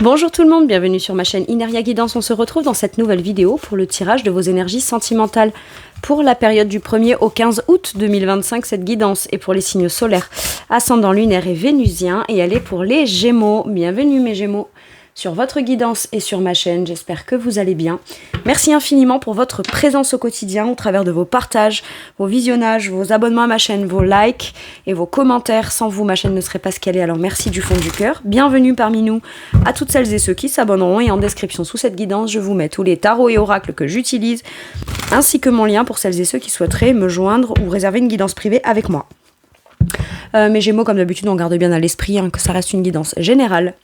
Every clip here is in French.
Bonjour tout le monde, bienvenue sur ma chaîne Ineria Guidance. On se retrouve dans cette nouvelle vidéo pour le tirage de vos énergies sentimentales pour la période du 1er au 15 août 2025. Cette guidance est pour les signes solaires, ascendant lunaire et vénusien, et elle est pour les Gémeaux. Bienvenue mes Gémeaux sur votre guidance et sur ma chaîne, j'espère que vous allez bien. Merci infiniment pour votre présence au quotidien au travers de vos partages, vos visionnages, vos abonnements à ma chaîne, vos likes et vos commentaires. Sans vous, ma chaîne ne serait pas ce qu'elle est, alors merci du fond du cœur. Bienvenue parmi nous à toutes celles et ceux qui s'abonneront, et en description sous cette guidance, je vous mets tous les tarots et oracles que j'utilise, ainsi que mon lien pour celles et ceux qui souhaiteraient me joindre ou réserver une guidance privée avec moi. Mes Gémeaux, comme d'habitude, on garde bien à l'esprit que ça reste une guidance générale,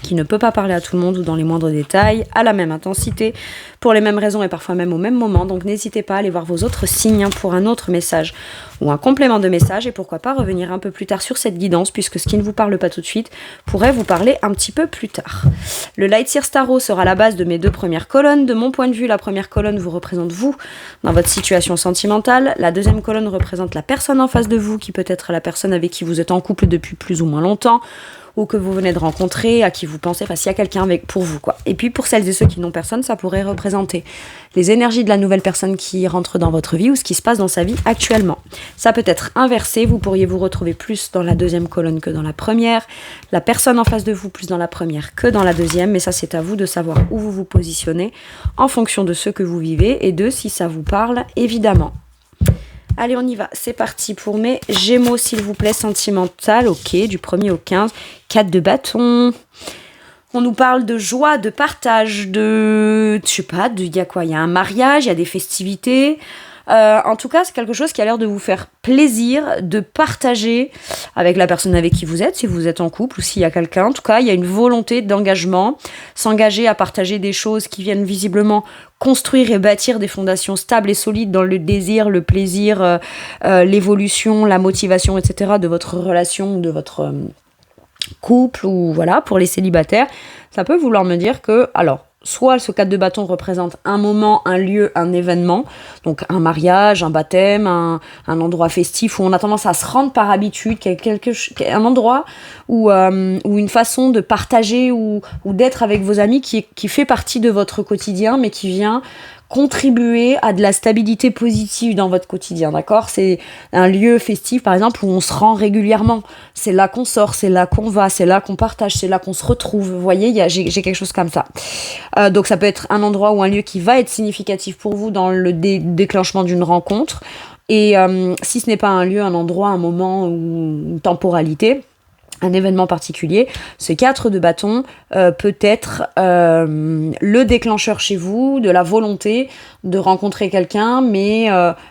qui ne peut pas parler à tout le monde ou dans les moindres détails, à la même intensité, pour les mêmes raisons et parfois même au même moment. Donc n'hésitez pas à aller voir vos autres signes pour un autre message ou un complément de message, et pourquoi pas revenir un peu plus tard sur cette guidance, puisque ce qui ne vous parle pas tout de suite pourrait vous parler un petit peu plus tard. Le Light Seers Tarot sera la base de mes deux premières colonnes. De mon point de vue, la première colonne vous représente vous dans votre situation sentimentale. La deuxième colonne représente la personne en face de vous, qui peut être la personne avec qui vous êtes en couple depuis plus ou moins longtemps, ou que vous venez de rencontrer, à qui vous pensez, enfin s'il y a quelqu'un pour vous, quoi. Et puis pour celles et ceux qui n'ont personne, ça pourrait représenter les énergies de la nouvelle personne qui rentre dans votre vie ou ce qui se passe dans sa vie actuellement. Ça peut être inversé, vous pourriez vous retrouver plus dans la deuxième colonne que dans la première, la personne en face de vous plus dans la première que dans la deuxième, mais ça c'est à vous de savoir où vous vous positionnez en fonction de ce que vous vivez et de si ça vous parle, évidemment. Allez, on y va, c'est parti pour mes Gémeaux, s'il vous plaît, sentimental, ok, du 1er au 15, 4 de bâton. On nous parle de joie, de partage, de... je sais pas, il y a quoi? Il y a un mariage, il y a des festivités. En tout cas, c'est quelque chose qui a l'air de vous faire plaisir, de partager avec la personne avec qui vous êtes, si vous êtes en couple ou s'il y a quelqu'un. En tout cas, il y a une volonté d'engagement, s'engager à partager des choses qui viennent visiblement construire et bâtir des fondations stables et solides dans le désir, le plaisir, l'évolution, la motivation, etc. de votre relation, de votre couple, ou voilà, pour les célibataires. Ça peut vouloir me dire que, alors, soit ce 4 de bâton représente un moment, un lieu, un événement, donc un mariage, un baptême, un endroit festif où on a tendance à se rendre par habitude, un endroit où une façon de partager ou d'être avec vos amis qui fait partie de votre quotidien, mais qui vient contribuer à de la stabilité positive dans votre quotidien, d'accord? C'est un lieu festif, par exemple, où on se rend régulièrement. C'est là qu'on sort, c'est là qu'on va, c'est là qu'on partage, c'est là qu'on se retrouve. Vous voyez, j'ai quelque chose comme ça. Donc ça peut être un endroit ou un lieu qui va être significatif pour vous dans le déclenchement d'une rencontre. Et si ce n'est pas un lieu, un endroit, un moment ou une temporalité, un événement particulier, ce 4 de bâton peut être le déclencheur chez vous de la volonté de rencontrer quelqu'un, mais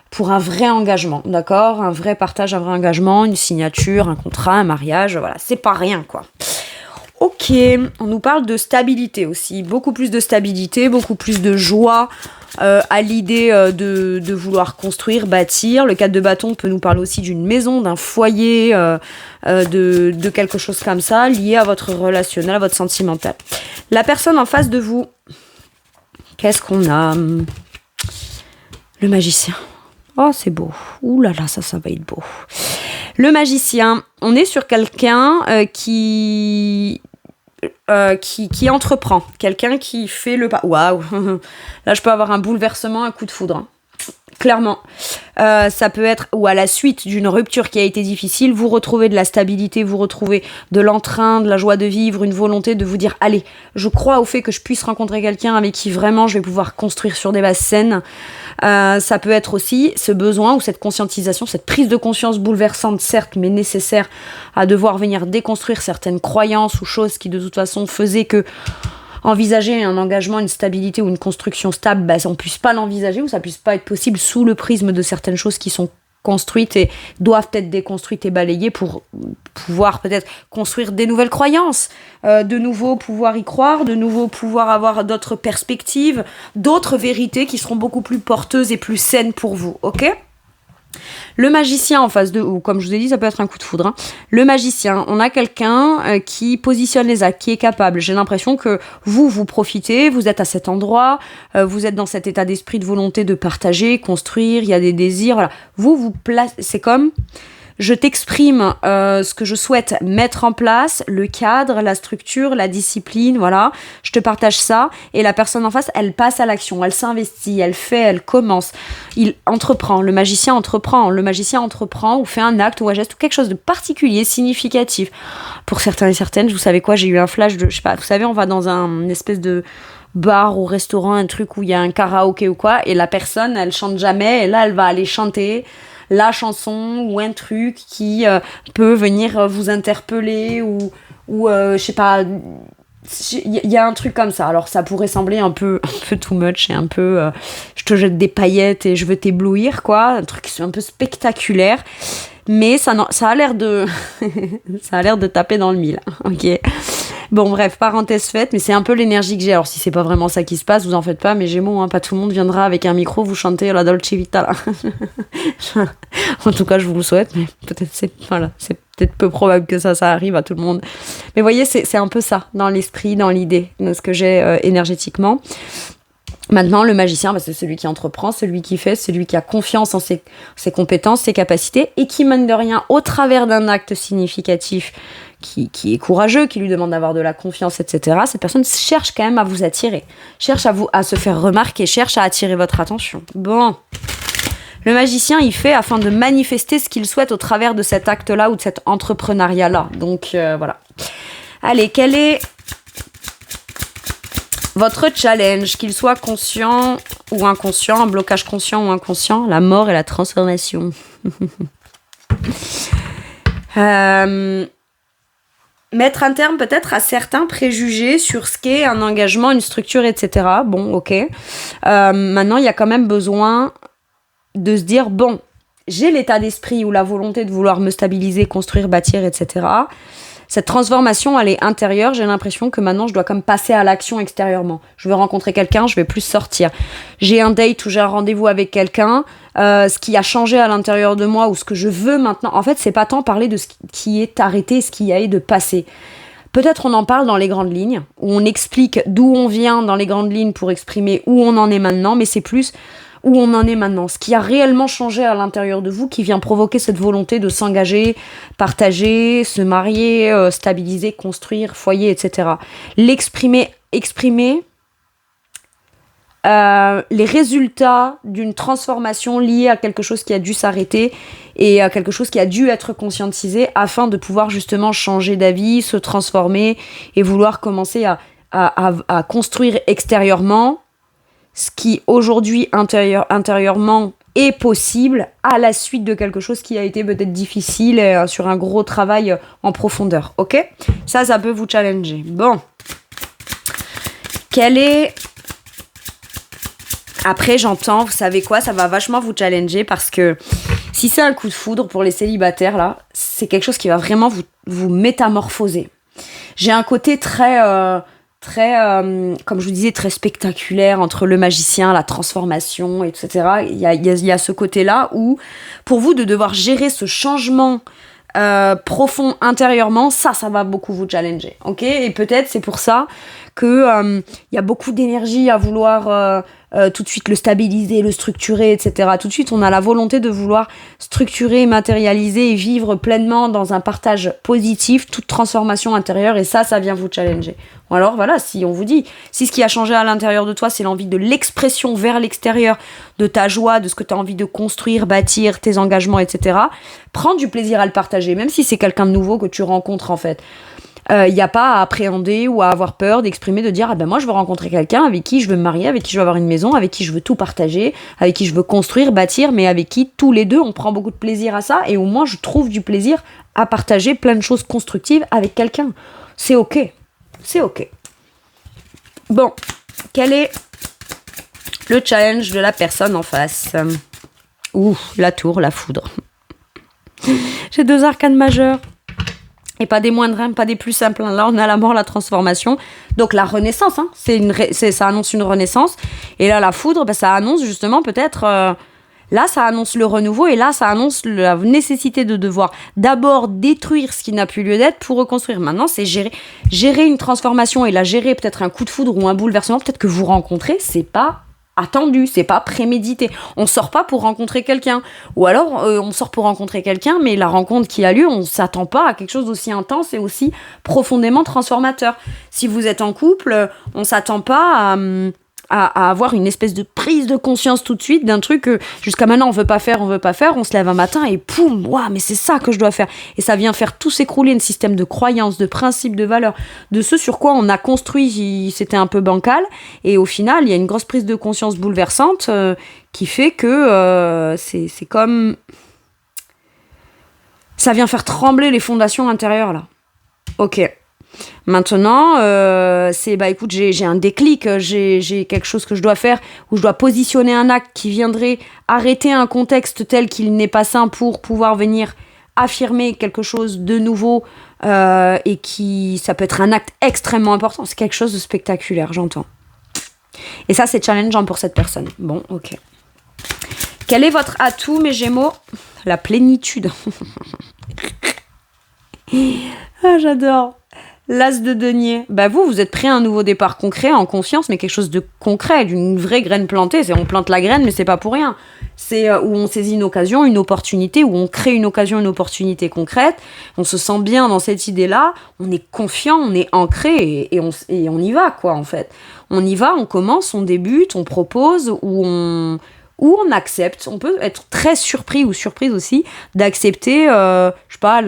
pour un vrai engagement, d'accord? Un vrai partage, un vrai engagement, une signature, un contrat, un mariage, voilà, c'est pas rien, quoi. Ok, on nous parle de stabilité aussi, beaucoup plus de stabilité, beaucoup plus de joie à l'idée de vouloir construire, bâtir. Le 4 de bâton peut nous parler aussi d'une maison, d'un foyer, de quelque chose comme ça, lié à votre relationnel, à votre sentimental. La personne en face de vous, qu'est-ce qu'on a? Le magicien. Oh, c'est beau. Ouh là là, ça va être beau. Le magicien, on est sur quelqu'un qui entreprend, quelqu'un qui fait le pas. Waouh, là je peux avoir un bouleversement, un coup de foudre, hein. Clairement. Ça peut être, ou à la suite d'une rupture qui a été difficile, vous retrouvez de la stabilité, vous retrouvez de l'entrain, de la joie de vivre, une volonté de vous dire, allez, je crois au fait que je puisse rencontrer quelqu'un avec qui vraiment je vais pouvoir construire sur des bases saines. Ça peut être aussi ce besoin ou cette conscientisation, cette prise de conscience bouleversante, certes, mais nécessaire, à devoir venir déconstruire certaines croyances ou choses qui de toute façon faisaient que envisager un engagement, une stabilité ou une construction stable, on ne puisse pas l'envisager ou ça ne puisse pas être possible sous le prisme de certaines choses qui sont construites et doivent être déconstruites et balayées pour pouvoir peut-être construire des nouvelles croyances, de nouveau pouvoir y croire, de nouveau pouvoir avoir d'autres perspectives, d'autres vérités qui seront beaucoup plus porteuses et plus saines pour vous, ok ? Le magicien en face de, ou comme je vous ai dit, ça peut être un coup de foudre, hein. Le magicien, on a quelqu'un qui positionne les actes, qui est capable. J'ai l'impression que vous profitez, vous êtes à cet endroit, vous êtes dans cet état d'esprit de volonté de partager, construire, il y a des désirs, voilà. Vous placez, c'est comme je t'exprime ce que je souhaite mettre en place, le cadre, la structure, la discipline, voilà. Je te partage ça et la personne en face, elle passe à l'action, elle s'investit, elle fait, elle commence. Il entreprend, le magicien entreprend ou fait un acte ou un geste ou quelque chose de particulier, significatif. Pour certains et certaines, vous savez quoi, j'ai eu un flash de, je sais pas, vous savez, on va dans une espèce de bar ou restaurant, un truc où il y a un karaoké ou quoi, et la personne, elle chante jamais, et là, elle va aller chanter la chanson ou un truc qui peut venir vous interpeller ou je sais pas, il y a un truc comme ça. Alors ça pourrait sembler un peu too much et un peu je te jette des paillettes et je veux t'éblouir, quoi, un truc un peu spectaculaire, mais ça a l'air de ça a l'air de taper dans le mille, ok. Bon, bref, parenthèse faite, mais c'est un peu l'énergie que j'ai. Alors, si c'est pas vraiment ça qui se passe, vous en faites pas, mais Gémeaux, hein, pas tout le monde viendra avec un micro vous chanter la Dolce Vita, là. En tout cas, je vous le souhaite, mais peut-être c'est peut-être peu probable que ça arrive à tout le monde. Mais vous voyez, c'est un peu ça, dans l'esprit, dans l'idée, de ce que j'ai énergétiquement. Maintenant, le magicien, c'est celui qui entreprend, celui qui fait, celui qui a confiance en ses compétences, ses capacités, et qui, mine de rien, au travers d'un acte significatif, qui est courageux, qui lui demande d'avoir de la confiance, etc., cette personne cherche quand même à vous attirer, cherche à se faire remarquer, cherche à attirer votre attention. Bon, le magicien, il fait afin de manifester ce qu'il souhaite au travers de cet acte-là ou de cet entrepreneuriat-là. Donc, voilà. Allez, quel est votre challenge, qu'il soit conscient ou inconscient, un blocage conscient ou inconscient, la mort et la transformation. Mettre un terme peut-être à certains préjugés sur ce qu'est un engagement, une structure, etc. Bon, ok. Maintenant, il y a quand même besoin de se dire, bon, j'ai l'état d'esprit ou la volonté de vouloir me stabiliser, construire, bâtir, etc. Cette transformation, elle est intérieure. J'ai l'impression que maintenant, je dois comme passer à l'action extérieurement. Je veux rencontrer quelqu'un, je vais plus sortir. J'ai un date ou j'ai un rendez-vous avec quelqu'un. Ce qui a changé à l'intérieur de moi ou ce que je veux maintenant. En fait, c'est pas tant parler de ce qui est arrêté, ce qui a eu de passé. Peut-être on en parle dans les grandes lignes, où on explique d'où on vient dans les grandes lignes pour exprimer où on en est maintenant, mais c'est plus où on en est maintenant, ce qui a réellement changé à l'intérieur de vous, qui vient provoquer cette volonté de s'engager, partager, se marier, stabiliser, construire, foyer, etc. Exprimer les résultats d'une transformation liée à quelque chose qui a dû s'arrêter et à quelque chose qui a dû être conscientisé afin de pouvoir justement changer d'avis, se transformer et vouloir commencer à construire extérieurement ce qui aujourd'hui intérieurement est possible à la suite de quelque chose qui a été peut-être difficile sur un gros travail en profondeur, ok ? Ça peut vous challenger. Bon. Quel est... Après, j'entends, vous savez quoi, ça va vachement vous challenger parce que si c'est un coup de foudre pour les célibataires, là, c'est quelque chose qui va vraiment vous métamorphoser. J'ai un côté très, comme je vous disais, très spectaculaire entre le magicien, la transformation, etc. Il y a ce côté-là où, pour vous, de devoir gérer ce changement profond intérieurement, ça va beaucoup vous challenger, ok ? Et peut-être c'est pour ça que y a beaucoup d'énergie à vouloir tout de suite le stabiliser, le structurer, etc. Tout de suite, on a la volonté de vouloir structurer, matérialiser et vivre pleinement dans un partage positif, toute transformation intérieure, et ça vient vous challenger. Ou alors, voilà, si on vous dit, si ce qui a changé à l'intérieur de toi, c'est l'envie de l'expression vers l'extérieur, de ta joie, de ce que tu as envie de construire, bâtir, tes engagements, etc., prends du plaisir à le partager, même si c'est quelqu'un de nouveau que tu rencontres, en fait. Il n'y a pas à appréhender ou à avoir peur d'exprimer, de dire ah ben moi je veux rencontrer quelqu'un avec qui je veux me marier, avec qui je veux avoir une maison, avec qui je veux tout partager, avec qui je veux construire, bâtir, mais avec qui tous les deux on prend beaucoup de plaisir à ça et au moins je trouve du plaisir à partager plein de choses constructives avec quelqu'un. C'est ok. Bon, quel est le challenge de la personne en face ? La tour, la foudre. J'ai 2 arcanes majeures. Et pas des moindres, hein, pas des plus simples. Là, on a la mort, la transformation. Donc, la renaissance, hein, ça annonce une renaissance. Et là, la foudre, ça annonce justement peut-être... là, ça annonce le renouveau. Et là, ça annonce la nécessité de devoir d'abord détruire ce qui n'a plus lieu d'être pour reconstruire. Maintenant, c'est gérer une transformation. Et là, gérer peut-être un coup de foudre ou un bouleversement, peut-être que vous rencontrez, c'est pas attendu, c'est pas prémédité. On sort pas pour rencontrer quelqu'un. Ou alors, on sort pour rencontrer quelqu'un, mais la rencontre qui a lieu, on s'attend pas à quelque chose d'aussi intense et aussi profondément transformateur. Si vous êtes en couple, on s'attend pas à avoir une espèce de prise de conscience tout de suite d'un truc que jusqu'à maintenant on veut pas faire, on se lève un matin et poum, waouh, mais c'est ça que je dois faire. Et ça vient faire tout s'écrouler, un système de croyances, de principes, de valeurs, de ce sur quoi on a construit, c'était un peu bancal, et au final il y a une grosse prise de conscience bouleversante qui fait que c'est comme... Ça vient faire trembler les fondations intérieures là. Ok. Maintenant, écoute, j'ai un déclic, j'ai quelque chose que je dois faire, où je dois positionner un acte qui viendrait arrêter un contexte tel qu'il n'est pas sain pour pouvoir venir affirmer quelque chose de nouveau, et ça peut être un acte extrêmement important, c'est quelque chose de spectaculaire, j'entends. Et ça, c'est challengeant pour cette personne. Bon, ok. Quel est votre atout, mes Gémeaux ? La plénitude. Ah, j'adore. L'as de denier. Bah vous êtes prêt à un nouveau départ concret, en confiance, mais quelque chose de concret, d'une vraie graine plantée. On plante la graine, mais c'est pas pour rien. C'est où on saisit une occasion, une opportunité, où on crée une occasion, une opportunité concrète. On se sent bien dans cette idée-là. On est confiant, on est ancré et on y va, quoi, en fait. On y va, on commence, on débute, on propose, ou on accepte. On peut être très surpris ou surprise aussi d'accepter, je sais pas,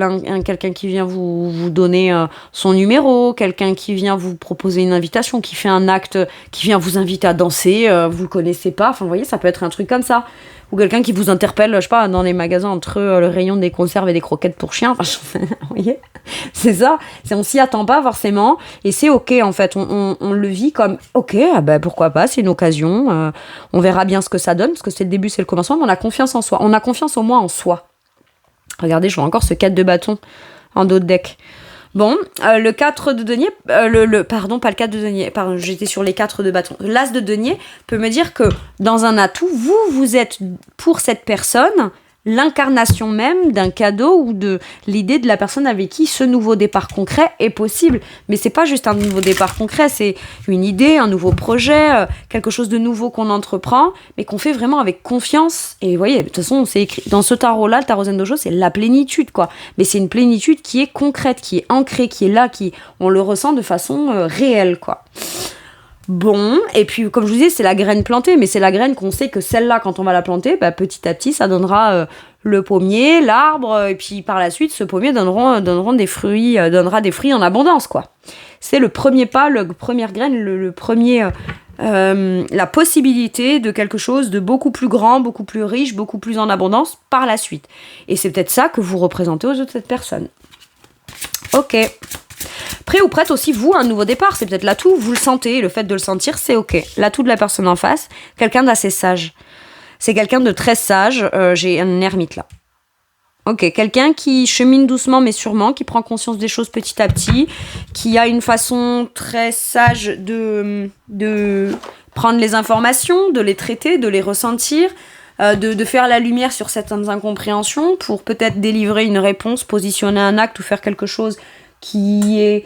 quelqu'un qui vient vous donner son numéro, quelqu'un qui vient vous proposer une invitation, qui fait un acte, qui vient vous inviter à danser, vous le connaissez pas. Enfin, vous voyez, ça peut être un truc comme ça. Ou quelqu'un qui vous interpelle, je sais pas, dans les magasins entre le rayon des conserves et des croquettes pour chiens. Enfin, vous voyez, c'est ça. On s'y attend pas forcément. Et c'est ok, en fait. On le vit comme ok, pourquoi pas, c'est une occasion. On verra bien ce que ça donne, parce que c'est le début, c'est le commencement. Mais on a confiance en soi. On a confiance au moins en soi. Regardez, je vois encore ce 4 de bâton en dos de deck. Bon, le 4 de denier, pardon, pas le 4 de denier, pardon, j'étais sur les 4 de bâton. L'as de denier peut me dire que dans un atout, vous êtes pour cette personne l'incarnation même d'un cadeau ou de l'idée de la personne avec qui ce nouveau départ concret est possible. Mais c'est pas juste un nouveau départ concret, c'est une idée, un nouveau projet, quelque chose de nouveau qu'on entreprend, mais qu'on fait vraiment avec confiance. Et vous voyez, de toute façon, c'est écrit dans ce tarot-là, le tarot Zen Dojo, c'est la plénitude, quoi. Mais c'est une plénitude qui est concrète, qui est ancrée, qui est là, on le ressent de façon réelle, quoi. Bon, et puis comme je vous disais, c'est la graine plantée, mais c'est la graine qu'on sait que celle-là, quand on va la planter, petit à petit, ça donnera le pommier, l'arbre, et puis par la suite, ce pommier donnera des fruits en abondance, quoi. C'est le premier pas, la première graine, le premier, la possibilité de quelque chose de beaucoup plus grand, beaucoup plus riche, beaucoup plus en abondance par la suite. Et c'est peut-être ça que vous représentez aux yeux de cette personne. Ok. Prêt ou prête aussi, vous, à un nouveau départ, c'est peut-être l'atout, vous le sentez, le fait de le sentir, c'est ok. L'atout de la personne en face, quelqu'un d'assez sage. C'est quelqu'un de très sage, j'ai un ermite là. Ok, quelqu'un qui chemine doucement mais sûrement, qui prend conscience des choses petit à petit, qui a une façon très sage de prendre les informations, de les traiter, de les ressentir, de faire la lumière sur certaines incompréhensions pour peut-être délivrer une réponse, positionner un acte ou faire quelque chose qui est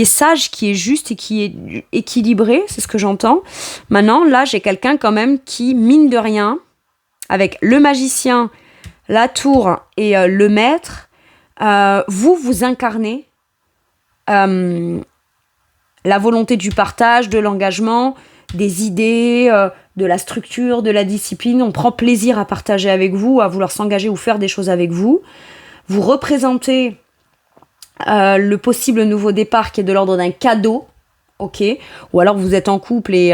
sage, qui est juste et qui est équilibré, c'est ce que j'entends. Maintenant, là, j'ai quelqu'un quand même qui, mine de rien, avec le magicien, la tour et le maître, vous incarnez la volonté du partage, de l'engagement, des idées, de la structure, de la discipline. On prend plaisir à partager avec vous, à vouloir s'engager ou faire des choses avec vous. Vous représentez le possible nouveau départ qui est de l'ordre d'un cadeau, ok, ou alors vous êtes en couple et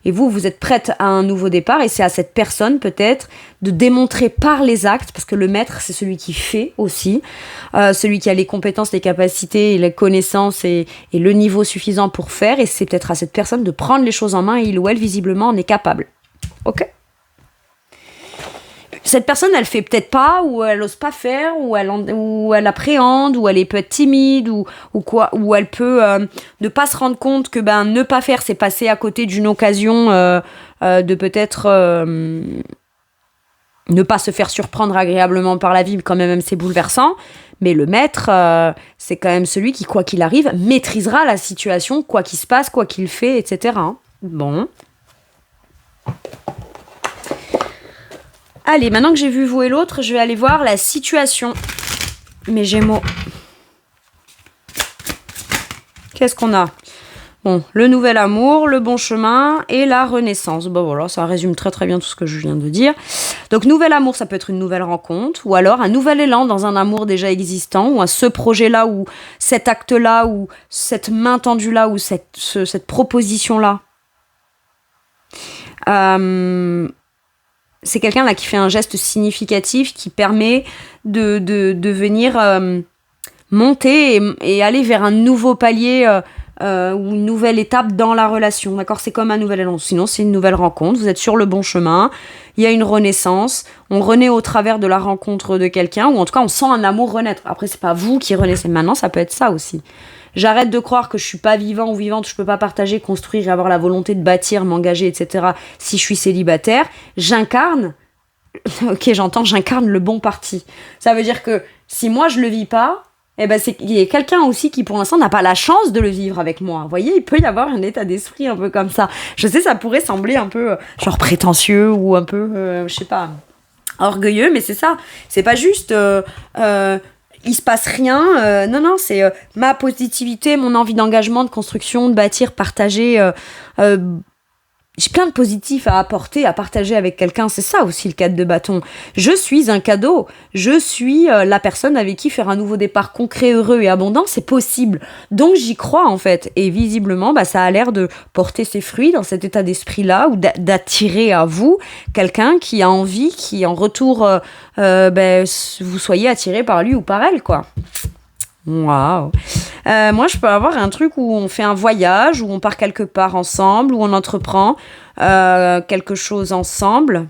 vous êtes prête à un nouveau départ et c'est à cette personne peut-être de démontrer par les actes, parce que le maître c'est celui qui fait aussi, celui qui a les compétences, les capacités et les connaissances et le niveau suffisant pour faire, et c'est peut-être à cette personne de prendre les choses en main et il ou elle visiblement en est capable, ok. Cette personne, elle fait peut-être pas, ou elle ose pas faire, ou elle appréhende, ou elle est peut-être timide, ou quoi, ou elle peut ne pas se rendre compte que ne pas faire, c'est passer à côté d'une occasion de peut-être ne pas se faire surprendre agréablement par la vie, quand même c'est bouleversant. Mais le maître, c'est quand même celui qui, quoi qu'il arrive, maîtrisera la situation, quoi qu'il se passe, quoi qu'il fait, etc. Bon. Allez, maintenant que j'ai vu vous et l'autre, je vais aller voir la situation. Mes Gémeaux. Qu'est-ce qu'on a ? Bon, le nouvel amour, le bon chemin et la renaissance. Bon voilà, ça résume très très bien tout ce que je viens de dire. Donc nouvel amour, ça peut être une nouvelle rencontre ou alors un nouvel élan dans un amour déjà existant ou ce projet-là ou cet acte-là ou cette main tendue-là ou cette proposition-là. C'est quelqu'un là qui fait un geste significatif qui permet de venir monter et aller vers un nouveau palier ou une nouvelle étape dans la relation, d'accord ? C'est comme un nouvel élan, sinon c'est une nouvelle rencontre, vous êtes sur le bon chemin, il y a une renaissance, on renaît au travers de la rencontre de quelqu'un, ou en tout cas on sent un amour renaître. Après c'est pas vous qui renaissez maintenant, ça peut être ça aussi. J'arrête de croire que je suis pas vivant ou vivante, je peux pas partager, construire et avoir la volonté de bâtir, m'engager, etc. si je suis célibataire. J'incarne le bon parti. Ça veut dire que si moi je le vis pas, eh ben il y a quelqu'un aussi qui pour l'instant n'a pas la chance de le vivre avec moi. Vous voyez, il peut y avoir un état d'esprit un peu comme ça. Je sais, ça pourrait sembler un peu genre prétentieux ou un peu, je sais pas, orgueilleux, mais c'est ça. C'est pas juste il se passe rien. Non, c'est ma positivité, mon envie d'engagement, de construction, de bâtir, partager. J'ai plein de positifs à apporter, à partager avec quelqu'un. C'est ça aussi le 4 de bâton. Je suis un cadeau. Je suis la personne avec qui faire un nouveau départ concret, heureux et abondant, c'est possible. Donc j'y crois en fait. Et visiblement, ça a l'air de porter ses fruits dans cet état d'esprit-là ou d'attirer à vous quelqu'un qui a envie, qui en retour, vous soyez attiré par lui ou par elle, quoi. Waouh. Moi, je peux avoir un truc où on fait un voyage, où on part quelque part ensemble, où on entreprend quelque chose ensemble.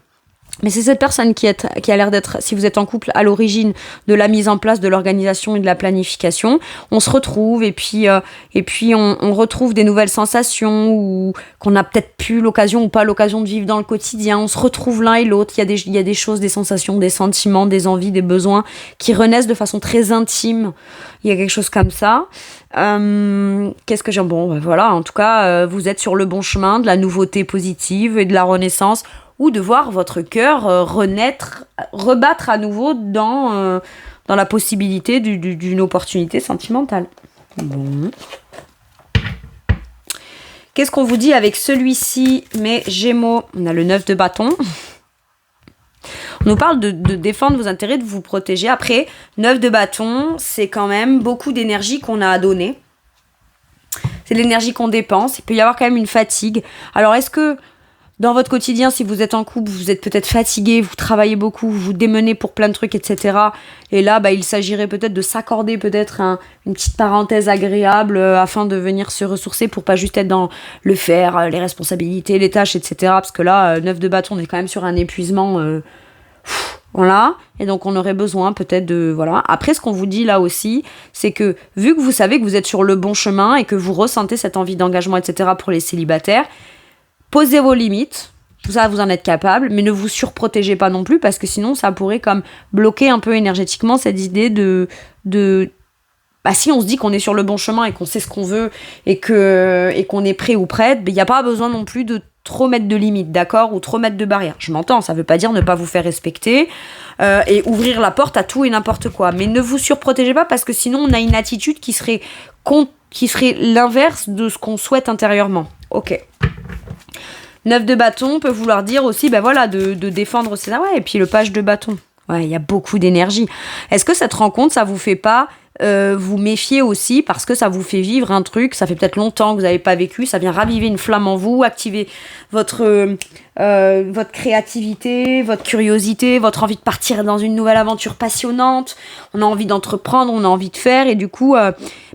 Mais c'est cette personne qui a l'air d'être, si vous êtes en couple, à l'origine de la mise en place de l'organisation et de la planification. On se retrouve et puis on retrouve des nouvelles sensations ou qu'on n'a peut-être plus l'occasion ou pas l'occasion de vivre dans le quotidien. On se retrouve l'un et l'autre. Il y a des choses, des sensations, des sentiments, des envies, des besoins qui renaissent de façon très intime. Il y a quelque chose comme ça. Qu'est-ce que j'aime ? Bon, voilà. En tout cas, vous êtes sur le bon chemin de la nouveauté positive et de la renaissance, ou de voir votre cœur renaître, rebattre à nouveau dans la possibilité d'une opportunité sentimentale. Bon. Qu'est-ce qu'on vous dit avec celui-ci, mes Gémeaux ? On a le 9 de bâton. On nous parle de défendre vos intérêts, de vous protéger. Après, 9 de bâton, c'est quand même beaucoup d'énergie qu'on a à donner. C'est de l'énergie qu'on dépense. Il peut y avoir quand même une fatigue. Alors, est-ce que dans votre quotidien, si vous êtes en couple, vous êtes peut-être fatigué, vous travaillez beaucoup, vous vous démenez pour plein de trucs, etc. Et là, il s'agirait peut-être de s'accorder peut-être une petite parenthèse agréable afin de venir se ressourcer pour pas juste être dans le faire, les responsabilités, les tâches, etc. Parce que là, 9 de bâton, on est quand même sur un épuisement. Voilà. Et donc, on aurait besoin peut-être de... Voilà. Après, ce qu'on vous dit là aussi, c'est que vu que vous savez que vous êtes sur le bon chemin et que vous ressentez cette envie d'engagement, etc. pour les célibataires, posez vos limites, ça vous en êtes capable, mais ne vous surprotégez pas non plus parce que sinon ça pourrait comme bloquer un peu énergétiquement cette idée de si on se dit qu'on est sur le bon chemin et qu'on sait ce qu'on veut et qu'on est prêt ou prête, il n'y a pas besoin non plus de trop mettre de limites, d'accord, ou trop mettre de barrières. Je m'entends, ça veut pas dire ne pas vous faire respecter et ouvrir la porte à tout et n'importe quoi, mais ne vous surprotégez pas parce que sinon on a une attitude qui serait l'inverse de ce qu'on souhaite intérieurement. Ok. 9 de bâton peut vouloir dire aussi, de défendre ses... Ah ouais, et puis le page de bâton. Ouais, il y a beaucoup d'énergie. Est-ce que cette rencontre, ça vous fait pas vous méfier aussi parce que ça vous fait vivre un truc, ça fait peut-être longtemps que vous n'avez pas vécu, ça vient raviver une flamme en vous, activer votre créativité, votre curiosité, votre envie de partir dans une nouvelle aventure passionnante. On a envie d'entreprendre, on a envie de faire et du coup...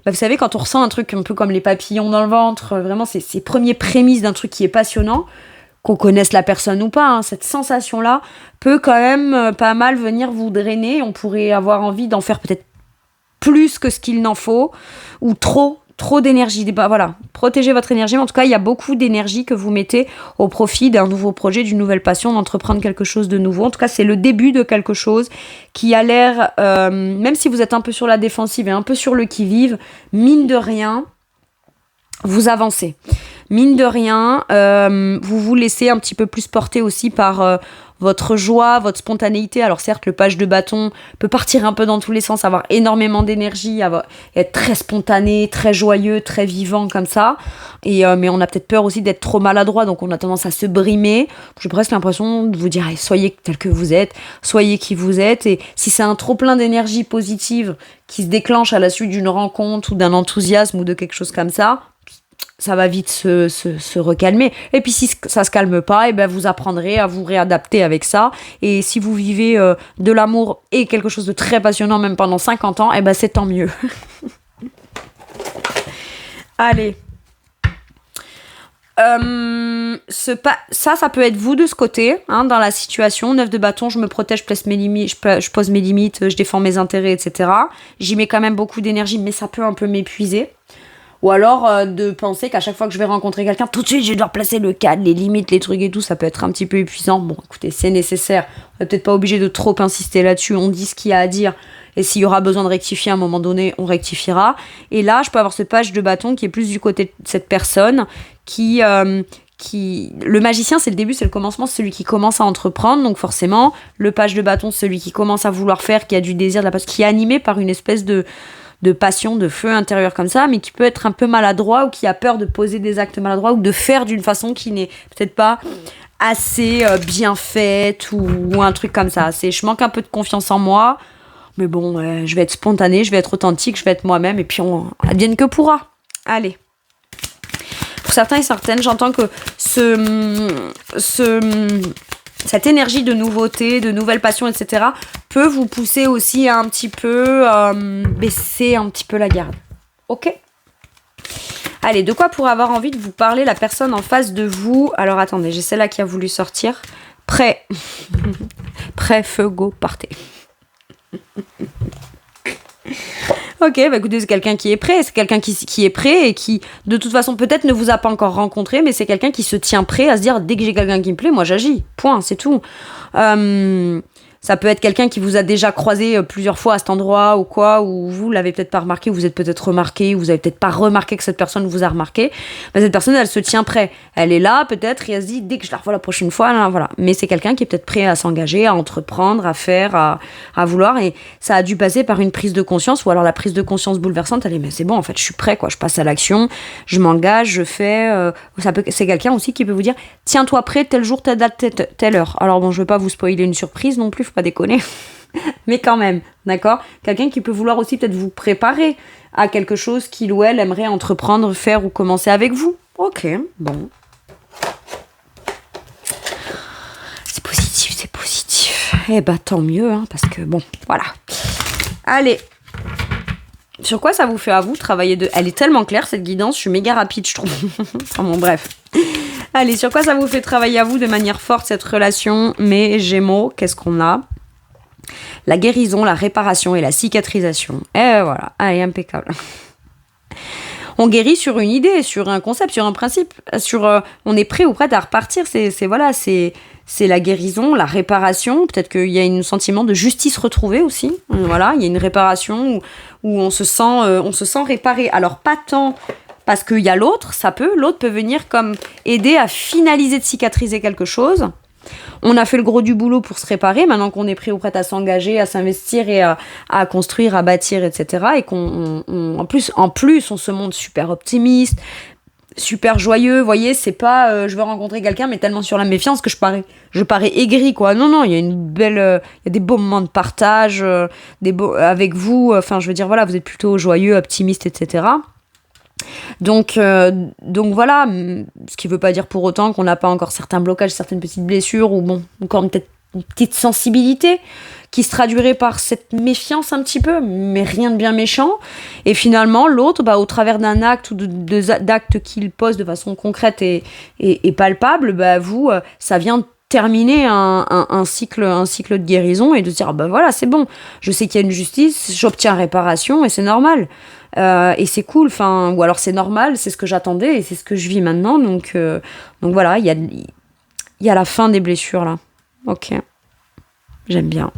vous savez, quand on ressent un truc un peu comme les papillons dans le ventre, vraiment, c'est ces premiers prémices d'un truc qui est passionnant, qu'on connaisse la personne ou pas, cette sensation-là peut quand même pas mal venir vous drainer. On pourrait avoir envie d'en faire peut-être plus que ce qu'il n'en faut, ou trop d'énergie. Voilà, protégez votre énergie, mais en tout cas, il y a beaucoup d'énergie que vous mettez au profit d'un nouveau projet, d'une nouvelle passion, d'entreprendre quelque chose de nouveau. En tout cas, c'est le début de quelque chose qui a l'air, même si vous êtes un peu sur la défensive et un peu sur le qui-vive, mine de rien, vous avancez. mine de rien, vous vous laissez un petit peu plus porter aussi par votre joie, votre spontanéité. Alors certes, le page de bâton peut partir un peu dans tous les sens, avoir énormément d'énergie, être très spontané, très joyeux, très vivant comme ça. Mais on a peut-être peur aussi d'être trop maladroit, donc on a tendance à se brimer. J'ai presque l'impression de vous dire, allez, soyez tel que vous êtes, soyez qui vous êtes. Et si c'est un trop plein d'énergie positive qui se déclenche à la suite d'une rencontre ou d'un enthousiasme ou de quelque chose comme ça va vite se recalmer. Et puis si ça se calme pas, et ben vous apprendrez à vous réadapter avec ça. Et si vous vivez de l'amour et quelque chose de très passionnant même pendant 50 ans, et ben c'est tant mieux. Allez. Ça peut être vous de ce côté, hein, dans la situation. 9 de bâton, je me protège, je pose mes limites, je défends mes intérêts, etc. J'y mets quand même beaucoup d'énergie, mais ça peut un peu m'épuiser. Ou alors de penser qu'à chaque fois que je vais rencontrer quelqu'un, tout de suite je dois placer le cadre, les limites, les trucs et tout, ça peut être un petit peu épuisant. Bon, écoutez, c'est nécessaire. On n'est peut-être pas obligé de trop insister là-dessus. On dit ce qu'il y a à dire. Et s'il y aura besoin de rectifier à un moment donné, on rectifiera. Et là, je peux avoir ce page de bâton qui est plus du côté de cette personne le magicien, c'est le début, c'est le commencement, c'est celui qui commence à entreprendre. Donc forcément, le page de bâton, c'est celui qui commence à vouloir faire, qui a du désir, qui est animé par une espèce de passion, de feu intérieur comme ça, mais qui peut être un peu maladroit ou qui a peur de poser des actes maladroits ou de faire d'une façon qui n'est peut-être pas assez bien faite ou un truc comme ça. Je manque un peu de confiance en moi, mais bon, je vais être spontanée, je vais être authentique, je vais être moi-même et puis on advienne que pourra. Allez. Pour certains et certaines, j'entends que cette énergie de nouveauté, de nouvelles passions, etc., peut vous pousser aussi à un petit peu baisser un petit peu la garde. Ok ? Allez, de quoi pourrait avoir envie de vous parler la personne en face de vous ? Alors attendez, j'ai celle-là qui a voulu sortir. Prêt. Prêt, feu, go, partez. Ok, bah écoutez, c'est quelqu'un qui est prêt, c'est quelqu'un qui est prêt et qui, de toute façon, peut-être ne vous a pas encore rencontré, mais c'est quelqu'un qui se tient prêt à se dire, dès que j'ai quelqu'un qui me plaît, moi j'agis, point, c'est tout. Ça peut être quelqu'un qui vous a déjà croisé plusieurs fois à cet endroit ou quoi, ou vous l'avez peut-être pas remarqué, vous êtes peut-être remarqué, ou vous avez peut-être pas remarqué que cette personne vous a remarqué. Bah, cette personne, elle se tient prêt. Elle est là, peut-être, et elle se dit, dès que je la revois la prochaine fois, là, voilà. Mais c'est quelqu'un qui est peut-être prêt à s'engager, à entreprendre, à faire, à vouloir, et ça a dû passer par une prise de conscience, ou alors la prise de conscience bouleversante, elle est, mais c'est bon, en fait, je suis prêt, quoi, je passe à l'action, je m'engage, je fais, c'est quelqu'un aussi qui peut vous dire, tiens-toi prêt, tel jour, telle date, telle heure. Alors bon, je veux pas vous spoiler une surprise non plus, faut pas déconner. Mais quand même, d'accord ? Quelqu'un qui peut vouloir aussi peut-être vous préparer à quelque chose qu'il ou elle aimerait entreprendre, faire ou commencer avec vous. Ok, bon. C'est positif, c'est positif. Eh bah tant mieux, hein, parce que bon, voilà. Allez. Sur quoi ça vous fait à vous travailler de... Elle est tellement claire cette guidance, je suis méga rapide je trouve. Enfin bon, bref. Allez, sur quoi ça vous fait travailler à vous de manière forte cette relation ? Mais Gémeaux, qu'est-ce qu'on a ? La guérison, la réparation et la cicatrisation. Et voilà, allez, impeccable. On guérit sur une idée, sur un concept, sur un principe, on est prêt ou prête à repartir. C'est la guérison, la réparation. Peut-être qu'il y a un sentiment de justice retrouvée aussi. Voilà, il y a une réparation où on se sent réparé. Alors pas tant parce qu'il y a l'autre peut venir comme aider à finaliser de cicatriser quelque chose. On a fait le gros du boulot pour se réparer, maintenant qu'on est prêt ou prête à s'engager, à s'investir et à construire, à bâtir, etc. Et en plus, on se montre super optimiste, super joyeux. Vous voyez, c'est pas je veux rencontrer quelqu'un, mais tellement sur la méfiance que je parais aigri, quoi. Non, il y a il y a des beaux moments de partage, avec vous. Enfin, je veux dire, voilà, vous êtes plutôt joyeux, optimiste, etc. Donc voilà, ce qui veut pas dire pour autant qu'on n'a pas encore certains blocages, certaines petites blessures ou bon, encore peut-être une petite sensibilité qui se traduirait par cette méfiance un petit peu, mais rien de bien méchant. Et finalement, l'autre, au travers d'un acte ou d'actes qu'il pose de façon concrète et palpable, vous, ça vient terminer un cycle de guérison et de se dire, voilà, c'est bon, je sais qu'il y a une justice, j'obtiens réparation et c'est normal. Et c'est cool, ou alors c'est normal, c'est ce que j'attendais et c'est ce que je vis maintenant. Donc voilà, il y a la fin des blessures là. Ok, j'aime bien.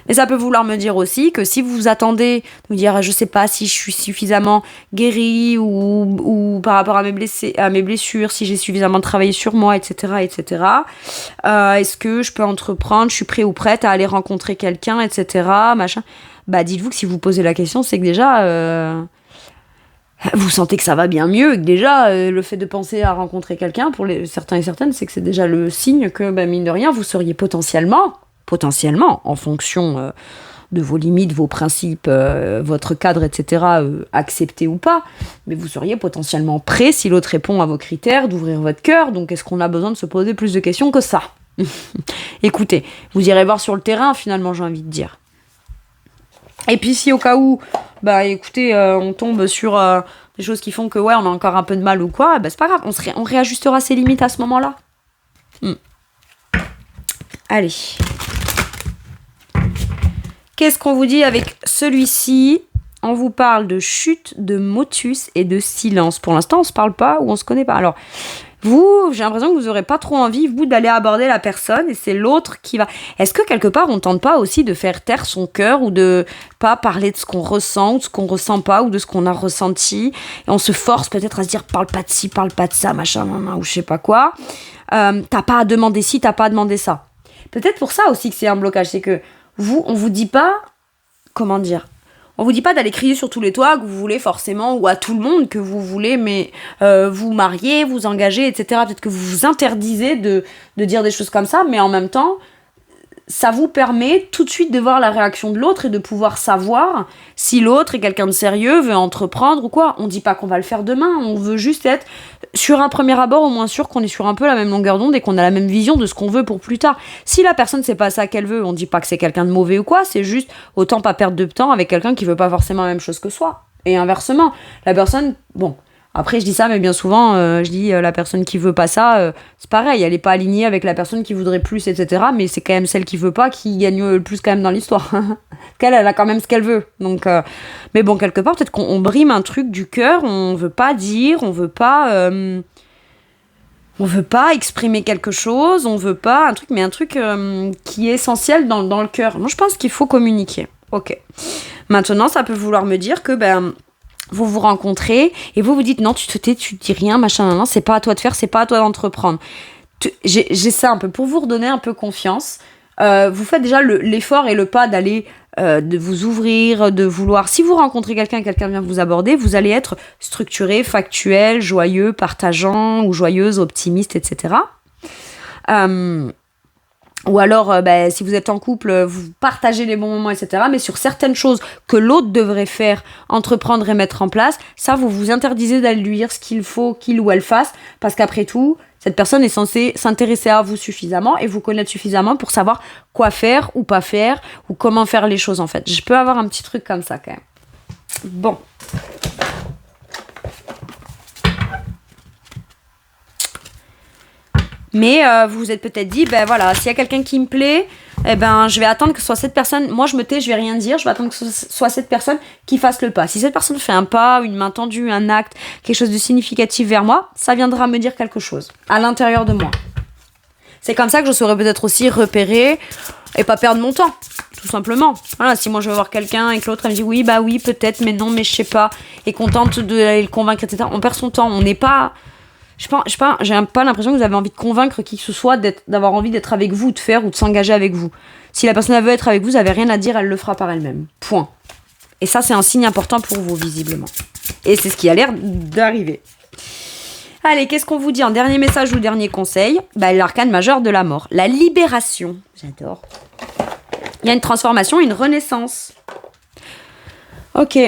Mais ça peut vouloir me dire aussi que si vous vous attendez de vous dire je sais pas si je suis suffisamment guérie ou par rapport à mes blessures, si j'ai suffisamment travaillé sur moi, etc. etc. Est-ce que je peux entreprendre, je suis prêt ou prête à aller rencontrer quelqu'un, etc. Machin. Bah dites-vous que si vous posez la question, c'est que déjà vous sentez que ça va bien mieux, et que déjà le fait de penser à rencontrer quelqu'un, pour certains et certaines, c'est que c'est déjà le signe que mine de rien, vous seriez potentiellement, en fonction de vos limites, vos principes, votre cadre, etc., accepté ou pas, mais vous seriez potentiellement prêt, si l'autre répond à vos critères, d'ouvrir votre cœur. Donc est-ce qu'on a besoin de se poser plus de questions que ça? Écoutez, vous irez voir sur le terrain, finalement, j'ai envie de dire. Et puis si au cas où, écoutez, on tombe sur des choses qui font que on a encore un peu de mal ou quoi, c'est pas grave, on réajustera ses limites à ce moment-là. Allez. Qu'est-ce qu'on vous dit avec celui-ci? On vous parle de chute, de motus et de silence. Pour l'instant, on se parle pas ou on se connaît pas. Alors, j'ai l'impression que vous aurez pas trop envie, vous, d'aller aborder la personne, et c'est l'autre qui va... Est-ce que quelque part, on tente pas aussi de faire taire son cœur, ou de pas parler de ce qu'on ressent, ou de ce qu'on ressent pas, ou de ce qu'on a ressenti, et on se force peut-être à se dire, parle pas de ci, parle pas de ça, machin, ou je sais pas quoi. T'as pas à demander ci, t'as pas à demander ça. Peut-être pour ça aussi que c'est un blocage, c'est que on vous dit pas, comment dire, on vous dit pas d'aller crier sur tous les toits que vous voulez forcément, ou à tout le monde que vous voulez, mais vous marier, vous engager, etc. Peut-être que vous vous interdisez de dire des choses comme ça, mais en même temps, ça vous permet tout de suite de voir la réaction de l'autre et de pouvoir savoir si l'autre est quelqu'un de sérieux, veut entreprendre ou quoi. On dit pas qu'on va le faire demain, on veut juste être sur un premier abord au moins sûr qu'on est sur un peu la même longueur d'onde et qu'on a la même vision de ce qu'on veut pour plus tard. Si la personne c'est pas ça qu'elle veut, on dit pas que c'est quelqu'un de mauvais ou quoi, c'est juste autant pas perdre de temps avec quelqu'un qui veut pas forcément la même chose que soi. Et inversement, la personne, après je dis ça, mais bien souvent je dis la personne qui veut pas ça, c'est pareil, elle est pas alignée avec la personne qui voudrait plus, etc. Mais c'est quand même celle qui veut pas qui gagne le plus quand même dans l'histoire. Elle a quand même ce qu'elle veut. Donc, mais bon, quelque part, peut-être qu'on brime un truc du cœur, on veut pas dire, on veut pas exprimer quelque chose, on veut pas un truc qui est essentiel dans le cœur. Moi, je pense qu'il faut communiquer. Ok. Maintenant, ça peut vouloir me dire que vous vous rencontrez et vous dites non, tu te tais, tu dis rien, machin, non, c'est pas à toi de faire, c'est pas à toi d'entreprendre. J'ai ça un peu pour vous redonner un peu confiance. Vous faites déjà l'effort et le pas d'aller de vous ouvrir, de vouloir. Si vous rencontrez quelqu'un vient vous aborder, vous allez être structuré, factuel, joyeux, partageant ou joyeuse, optimiste, etc. Ou alors, si vous êtes en couple, vous partagez les bons moments, etc. Mais sur certaines choses que l'autre devrait faire, entreprendre et mettre en place, ça, vous vous interdisez d'aller lui dire ce qu'il faut qu'il ou elle fasse, parce qu'après tout, cette personne est censée s'intéresser à vous suffisamment et vous connaître suffisamment pour savoir quoi faire ou pas faire, ou comment faire les choses, en fait. Je peux avoir un petit truc comme ça, quand même. Bon. Mais vous vous êtes peut-être dit, s'il y a quelqu'un qui me plaît, je vais attendre que ce soit cette personne. Moi, je me tais, je vais rien dire. Je vais attendre que ce soit cette personne qui fasse le pas. Si cette personne fait un pas, une main tendue, un acte, quelque chose de significatif vers moi, ça viendra me dire quelque chose à l'intérieur de moi. C'est comme ça que je saurais peut-être aussi repérer et pas perdre mon temps, tout simplement. Voilà, si moi je veux voir quelqu'un et que l'autre elle me dit oui, peut-être, mais non, mais je sais pas, et qu'on tente d'aller le convaincre, etc. On perd son temps. On n'est pas. J'ai pas l'impression que vous avez envie de convaincre qui que ce soit, d'avoir envie d'être avec vous, de faire ou de s'engager avec vous. Si la personne elle veut être avec vous n'avez rien à dire, elle le fera par elle-même. Point. Et ça, c'est un signe important pour vous, visiblement. Et c'est ce qui a l'air d'arriver. Allez, qu'est-ce qu'on vous dit en dernier message ou dernier conseil ? L'arcane majeur de la mort. La libération. J'adore. Il y a une transformation, une renaissance. Ok.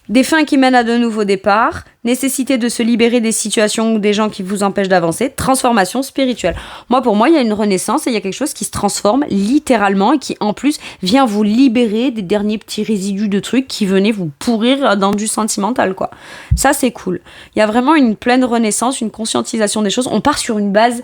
Des fins qui mènent à de nouveaux départs, nécessité de se libérer des situations ou des gens qui vous empêchent d'avancer, transformation spirituelle. Pour moi, il y a une renaissance et il y a quelque chose qui se transforme littéralement et qui, en plus, vient vous libérer des derniers petits résidus de trucs qui venaient vous pourrir dans du sentimental, quoi. Ça, c'est cool. Il y a vraiment une pleine renaissance, une conscientisation des choses. On part sur une base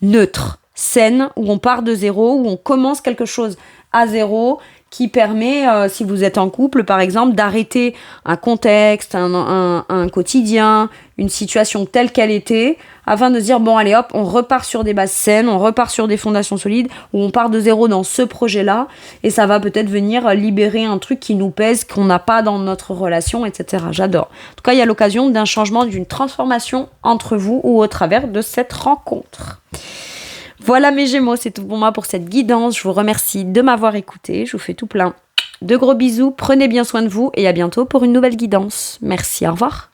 neutre, saine, où on part de zéro, où on commence quelque chose à zéro, qui permet, si vous êtes en couple par exemple, d'arrêter un contexte, un quotidien, une situation telle qu'elle était, afin de se dire bon allez hop, on repart sur des bases saines, on repart sur des fondations solides, où on part de zéro dans ce projet-là, et ça va peut-être venir libérer un truc qui nous pèse, qu'on n'a pas dans notre relation, etc. J'adore. En tout cas, il y a l'occasion d'un changement, d'une transformation entre vous ou au travers de cette rencontre. Voilà mes Gémeaux, c'est tout pour moi pour cette guidance. Je vous remercie de m'avoir écouté. Je vous fais tout plein de gros bisous. Prenez bien soin de vous et à bientôt pour une nouvelle guidance. Merci, au revoir.